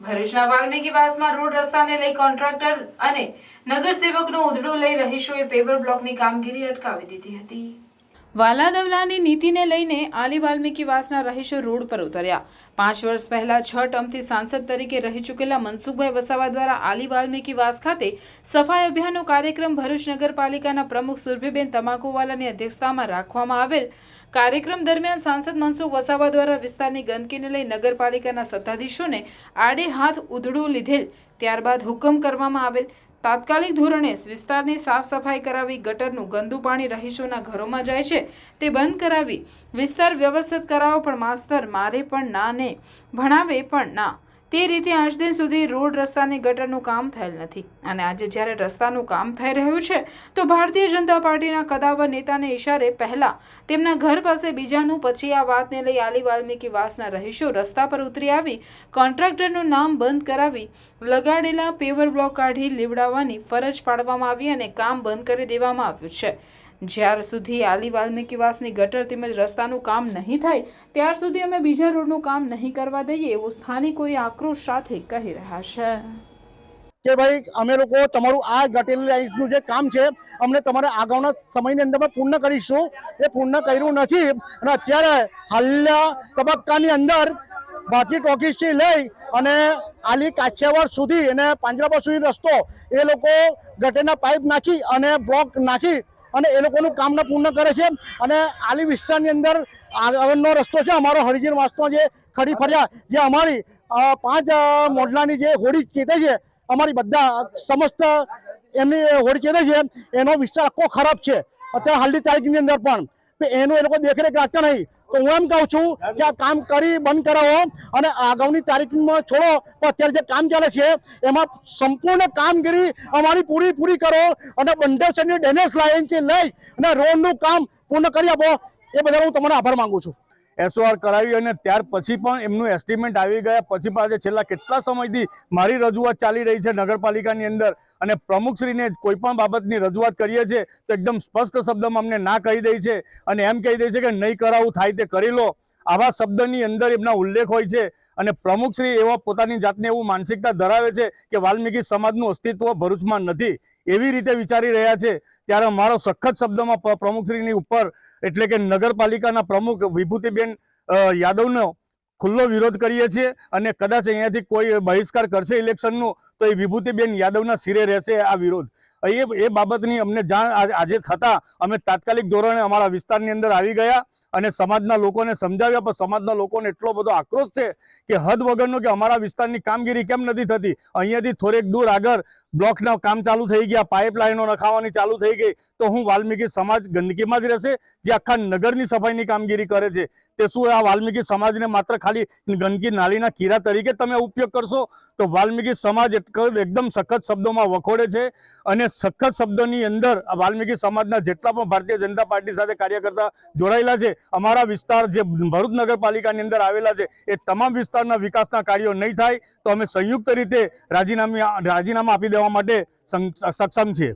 ભરૂચના વાલ્મીકીવાસમાં રોડ રસ્તાને લઈ કોન્ટ્રાક્ટર અને નગરસેવકનો ઉધડો લઈ રહીશોએ પેવર બ્લોકની કામગીરી અટકાવી દીધી હતી। વાલાદવલાની નીતિને લઈને આલી વાલ્મીકીવાસના રહીશો રોડ પર ઉતર્યા। 5 વર્ષ પહેલા 6 ટર્મથી સાંસદ તરીકે રહી ચૂકેલા મનસુખભાઈ વસાવા દ્વારા આલી વાલ્મીકીવાસ ખાતે સફાઈ અભિયાનનો કાર્યક્રમ ભરૂચ નગરપાલિકાના પ્રમુખ સુરભીબેન તમાકુવાલાની અધ્યક્ષતામાં રાખવામાં આવેલ। કાર્યક્રમ દરમિયાન સાંસદ મનસુખ વસાવા દ્વારા વિસ્તારની ગંદકીને લઈ નગરપાલિકાના સત્તાધીશોને આડે હાથ ઉધડું લીધેલ। ત્યારબાદ હુકમ કરવામાં આવેલ તાત્કાલિક ધોરણે વિસ્તારની સાફ સફાઈ કરાવી ગટરનું ગંદુ પાણી રહીશોના ઘરોમાં જાય છે તે બંધ કરાવી વિસ્તાર વ્યવસ્થિત કરાવો, પણ માસ્તર મારે પણ ના ને ભણાવે પણ ના તે રીતે આજ દિન સુધી રોડ રસ્તાની ગટરનું કામ થયેલ નથી। અને આજે જ્યારે રસ્તાનું કામ થઈ રહ્યું છે તો ભારતીય જનતા પાર્ટીના કદાવર નેતાને ઇશારે પહેલા તેમના ઘર પાસે બીજાનું, પછી આ વાતને લઈ આલી વાલ્મીકીવાસના રહીશો રસ્તા પર ઉતરી આવી કોન્ટ્રાક્ટરનું નામ બંધ કરાવી લગાડેલા પેવર બ્લોક કાઢી લીવડાવવાની ફરજ પાડવામાં આવી અને કામ બંધ કરી દેવામાં આવ્યું છે। જ્યાર સુધી આલી વાલ્મીકીવાસની ગટર તેમજ રસ્તાનું કામ નહીં થાય ત્યાર સુધી અમે બીજા રોડનું કામ નહીં કરવા દઈએ એવું સ્થાનિકોએ આક્રોશ સાથે કહી રહ્યા છે કે ભાઈ અમે લોકો તમારું આ ગટર લાઇનનું જે કામ છે અમને તમારા આગળના સમયની અંદર પૂર્ણ કરીશું, એ પૂર્ણ કર્યું નથી અને અત્યારે હાલના તબક્કાની અંદર ભારતીય ટોકીઝથી લઈ અને આલી કાછિયાવાડ સુધી અને પાંજરાપોળ સુધી રસ્તો એ લોકો ગટરના પાઇપ નાખી અને બ્લોક નાખી અને એ લોકોનું કામને પૂર્ણ કરે છે। અને આલી વિસ્તારની અંદર આગળનો રસ્તો છે અમારો હરિજન વાસનો જે ખડી ફર્યા જે અમારી 5 મોડલાની જે હોડી ચેતે છે, અમારી બધા સમસ્ત એમની હોડી ચેતે છે, એનો વિસ્તાર આખો ખરાબ છે અત્યારે હાલની તારીખની અંદર પણ એનું એ લોકો દેખરેખ રાખતા નહીં। તો હું એમ કહું છું કે આ કામ કરી બંધ કરાવો અને આગામી તારીખમાં છોડો, પણ અત્યારે જે કામ ચાલે છે એમાં સંપૂર્ણ કામગીરી અમારી પૂરી કરો અને બંડેસરની ડેનેજ લાઇનથી લઈ અને રોડનું કામ પૂર્ણ કરી આપો, એ બદલ હું તમારો આભાર માંગુ છું। SOR કરાવી અને ત્યાર પછી પણ એમનું એસ્ટિમેટ આવી ગયા પછી પાસે છેલ્લા કેટલા સમયથી મારી રજૂઆત ચાલી રહી છે નગરપાલિકાની અંદર અને પ્રમુખશ્રીને કોઈ પણ બાબતની રજૂઆત કરીએ છીએ તો એકદમ સ્પષ્ટ શબ્દમાં અમને ના કહી દે છે અને એમ કહી દે છે કે નહીં કરાવવું થાય તે કરી લો, આવા શબ્દની અંદર એમના ઉલ્લેખ હોય છે। અને પ્રમુખશ્રી એવા પોતાની જાતને એવું માનસિકતા ધરાવે છે કે વાલ્મીકી સમાજનું અસ્તિત્વ ભરૂચમાં નથી એવી રીતે વિચારી રહ્યા છે। ત્યારે અમારો સખત શબ્દમાં પ્રમુખશ્રીની ઉપર એટલે કે નગરપાલિકાના પ્રમુખ વિભૂતિબેન યાદવનો ખુલ્લો વિરોધ કરીએ છીએ અને કદાચ અહીંયાથી કોઈ બહિષ્કાર કરશે ઇલેક્શનનું તો એ વિભૂતિબેન યાદવના સિરે રહેશે આ વિરોધ। એ બાબતની અમને જાણ આજે થતાં અમે તાત્કાલિક ધોરણે અમારા વિસ્તારની અંદર આવી ગયા અને સમાજના લોકોને સમજાવ્યા, પણ સમાજના લોકોને એટલો બધો આક્રોશ છે કે હદ વગરનો કે અમારા વિસ્તારની કામગીરી કેમ નથી થતી। અહીંયાથી થોડેક દૂર આગળ બ્લોકના કામ ચાલુ થઈ ગયા, પાઇપલાઇનો નખાવાની ચાલુ થઈ ગઈ, તો હું વાલ્મીકી સમાજ ગંદકીમાં જ રહેશે જે આખા નગરની સફાઈની કામગીરી કરે છે તે શું આ વાલ્મીકી સમાજને માત્ર ખાલી ગંદકી નાલીના કીડા તરીકે તમે ઉપયોગ કરશો? તો વાલ્મીકી સમાજ એકદમ સખત શબ્દોમાં વખોડે છે અને સખત શબ્દોની અંદર વાલ્મીકી સમાજના જેટલા પણ ભારતીય જનતા પાર્ટી સાથે કાર્યકર્તા જોડાયેલા છે, અમારા વિસ્તાર જે ભરૂચ નગરપાલિકાની અંદર આવેલા છે એ તમામ વિસ્તારના વિકાસના કાર્યો નહીં થાય તો અમે સંયુક્ત રીતે રાજીનામા આપી દેવા માટે સક્ષમ છીએ।